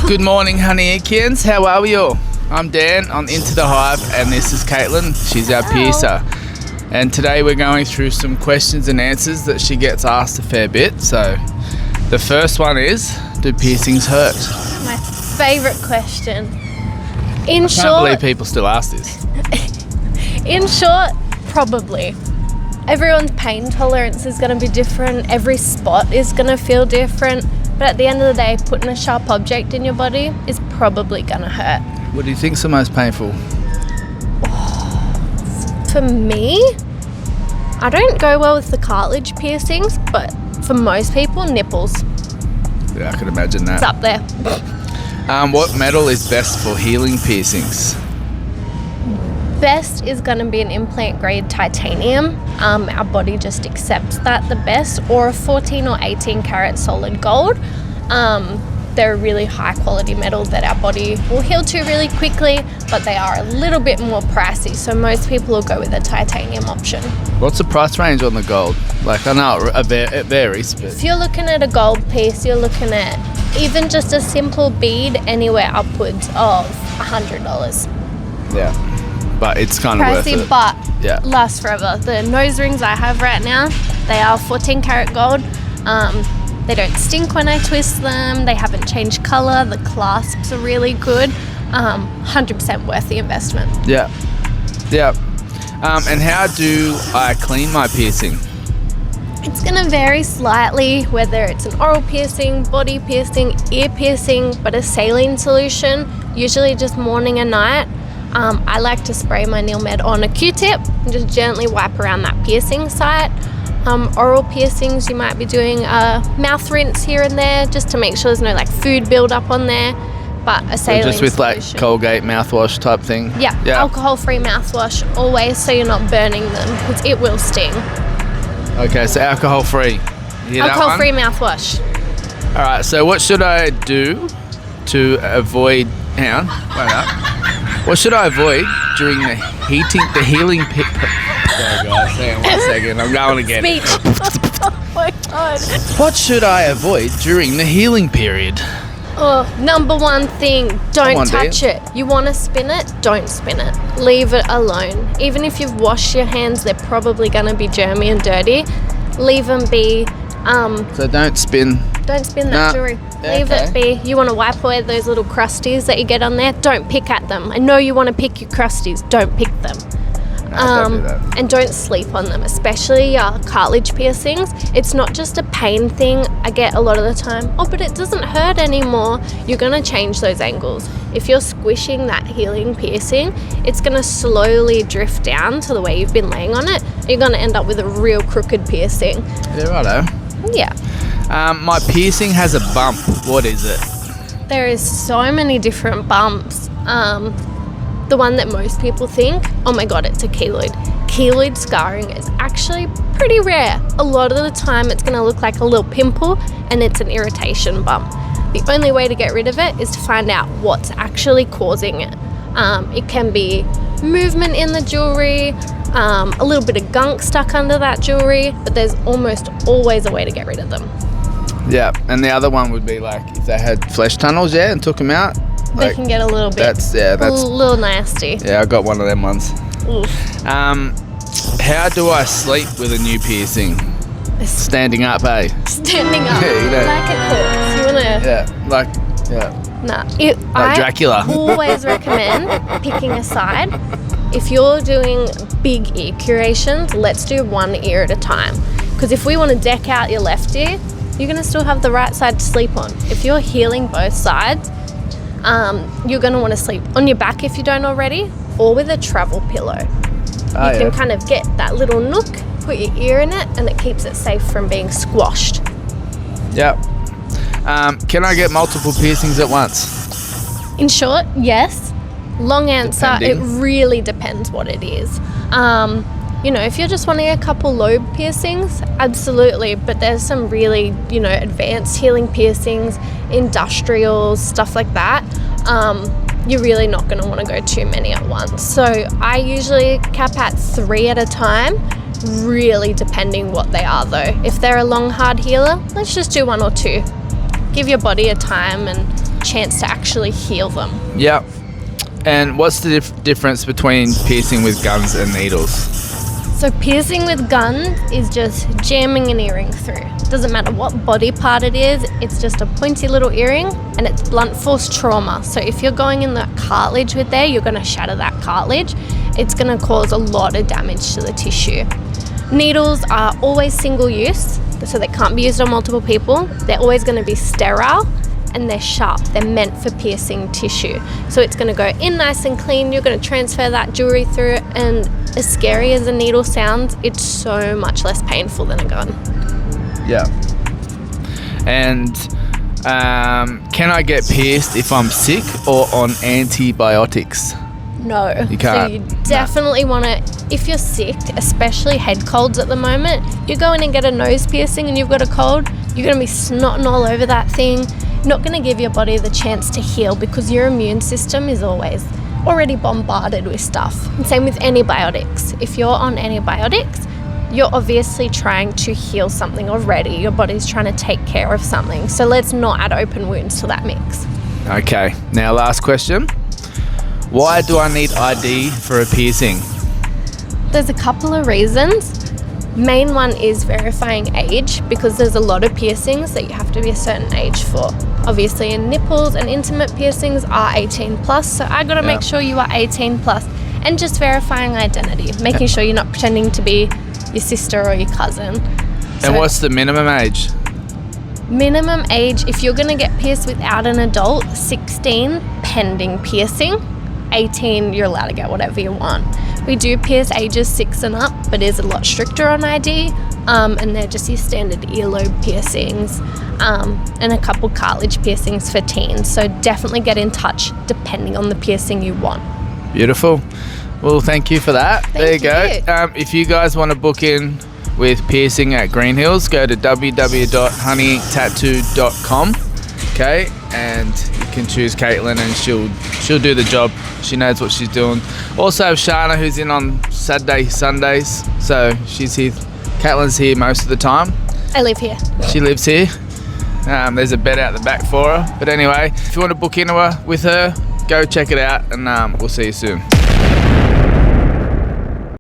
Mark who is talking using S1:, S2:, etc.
S1: Good morning, honey Aikians. How are we all? I'm Dan on Into the Hive, and this is Caitlin. She's our piercer. And today we're going through some questions and answers that she gets asked a fair bit. So the first one is, do piercings hurt?
S2: My favourite question.
S1: I can't believe people still ask this.
S2: In short, probably. Everyone's pain tolerance is going to be different. Every spot is going to feel different. But at the end of the day, putting a sharp object in your body is probably going to hurt.
S1: What do you think's the most painful?
S2: For me, I don't go well with the cartilage piercings, but for most people, nipples.
S1: Yeah, I could imagine that.
S2: It's up there.
S1: What metal is best for healing piercings?
S2: Best is going to be an implant grade titanium. Our body just accepts that the best, or a 14 or 18 karat solid gold. They're a really high quality metal that our body will heal to really quickly, but they are a little bit more pricey, so most people will go with a titanium option.
S1: What's the price range on the gold? Like, I know it varies, but...
S2: If you're looking at a gold piece, you're looking at even just a simple bead anywhere upwards of $100.
S1: Yeah. But it's kind of worth
S2: pricey,
S1: it.
S2: but
S1: yeah,
S2: lasts forever. The nose rings I have right now, they are 14 karat gold. They don't stink when I twist them. They haven't changed color. The clasps are really good. 100% worth the investment.
S1: Yeah. And how do I clean my piercing?
S2: It's going to vary slightly, whether it's an oral piercing, body piercing, ear piercing, but a saline solution, usually just morning and night. I like to spray my nail med on a Q-tip and just gently wipe around that piercing site. Oral piercings, you might be doing a mouth rinse here and there just to make sure there's no like food build-up on there. But a saline
S1: just with
S2: solution.
S1: Like Colgate mouthwash type thing?
S2: Yeah. Alcohol-free mouthwash always, so you're not burning them because it will sting.
S1: Okay, so alcohol-free.
S2: Alcohol-free mouthwash.
S1: All right, so what should I do to avoid... Hang on, wait up. What should I avoid during the healing... Sorry guys, hang on 1 second, I'm going again.
S2: Speech. Oh my God.
S1: What should I avoid during the healing period?
S2: Oh, number one thing, don't touch it. You want to spin it? Don't spin it. Leave it alone. Even if you've washed your hands, they're probably going to be germy and dirty. Leave them be.
S1: So don't spin.
S2: Don't spin that jewelry. Leave it be. You want to wipe away those little crusties that you get on there? Don't pick at them. I know you want to pick your crusties. Don't pick them.
S1: Don't do that.
S2: And don't sleep on them, especially cartilage piercings. It's not just a pain thing. I get a lot of the time, oh, but it doesn't hurt anymore. You're going to change those angles. If you're squishing that healing piercing, it's going to slowly drift down to the way you've been laying on it. You're going to end up with a real crooked piercing.
S1: Yeah, righto.
S2: Yeah.
S1: My piercing has a bump. What is it?
S2: There is so many different bumps. The one that most people think, oh my God, it's a keloid. Keloid scarring is actually pretty rare. A lot of the time it's going to look like a little pimple and it's an irritation bump. The only way to get rid of it is to find out what's actually causing it. It can be movement in the jewelry, a little bit of gunk stuck under that jewelry, but there's almost always a way to get rid of them.
S1: Yeah, and the other one would be like if they had flesh tunnels, and took them out.
S2: They can get a little bit,
S1: that's
S2: a little nasty.
S1: Yeah, I got one of them ones.
S2: Oof.
S1: How do I sleep with a new piercing? Standing up, eh?
S2: Standing up, like a corpse. You wanna?
S1: Like Dracula.
S2: I always recommend picking a side. If you're doing big ear curations, let's do one ear at a time. Because if we want to deck out your left ear, you're gonna still have the right side to sleep on. If you're healing both sides, you're going to want to sleep on your back if you don't already, or with a travel pillow. You can kind of get that little nook, put your ear in it, and it keeps it safe from being squashed.
S1: Yep. Can I get multiple piercings at once?
S2: In short, yes. Long answer, it really depends what it is. If you're just wanting a couple lobe piercings, absolutely. But there's some really, advanced healing piercings, industrials, stuff like that. You're really not going to want to go too many at once. So I usually cap at 3 at a time, really depending what they are though. If they're a long, hard healer, let's just do 1 or 2. Give your body a time and chance to actually heal them.
S1: Yep. And what's the difference between piercing with guns and needles?
S2: So piercing with guns is just jamming an earring through. Doesn't matter what body part it is, it's just a pointy little earring and it's blunt force trauma. So if you're going in the cartilage with there, you're going to shatter that cartilage. It's going to cause a lot of damage to the tissue. Needles are always single use, so they can't be used on multiple people. They're always going to be sterile and they're sharp. They're meant for piercing tissue. So it's going to go in nice and clean. You're going to transfer that jewelry through, and as scary as a needle sounds, it's so much less painful than a gun.
S1: Yeah. And can I get pierced if I'm sick or on antibiotics?
S2: No.
S1: You can't.
S2: So you definitely want to, if you're sick, especially head colds at the moment, you go in and get a nose piercing and you've got a cold, you're going to be snotting all over that thing. Not going to give your body the chance to heal because your immune system is always already bombarded with stuff. And same with antibiotics. If you're on antibiotics, you're obviously trying to heal something already. Your body's trying to take care of something. So let's not add open wounds to that mix.
S1: Okay. Now, last question. Why do I need ID for a piercing?
S2: There's a couple of reasons. Main one is verifying age, because there's a lot of piercings that you have to be a certain age for. Obviously, in nipples and intimate piercings are 18 plus, so I got to make sure you are 18 plus. And just verifying identity, making sure you're not pretending to be your sister or your cousin.
S1: And what's the minimum age?
S2: Minimum age, if you're going to get pierced without an adult, 16 pending piercing. 18, you're allowed to get whatever you want. We do pierce ages 6 and up, but it is a lot stricter on ID, and they're just your standard earlobe piercings, and a couple cartilage piercings for teens. So definitely get in touch depending on the piercing you want.
S1: Beautiful. Well, thank you for that. There you go.
S2: you.
S1: If you guys want to book in with piercing at Green Hills, go to www.honeytattoo.com. Okay, and you can choose Caitlin, and she'll do the job. She knows what she's doing. Also have Shana, who's in on Saturday, Sundays. So she's here. Caitlin's here most of the time.
S2: I live here.
S1: She lives here. There's a bed out the back for her. But anyway, if you want to book in with her, go check it out, and we'll see you soon.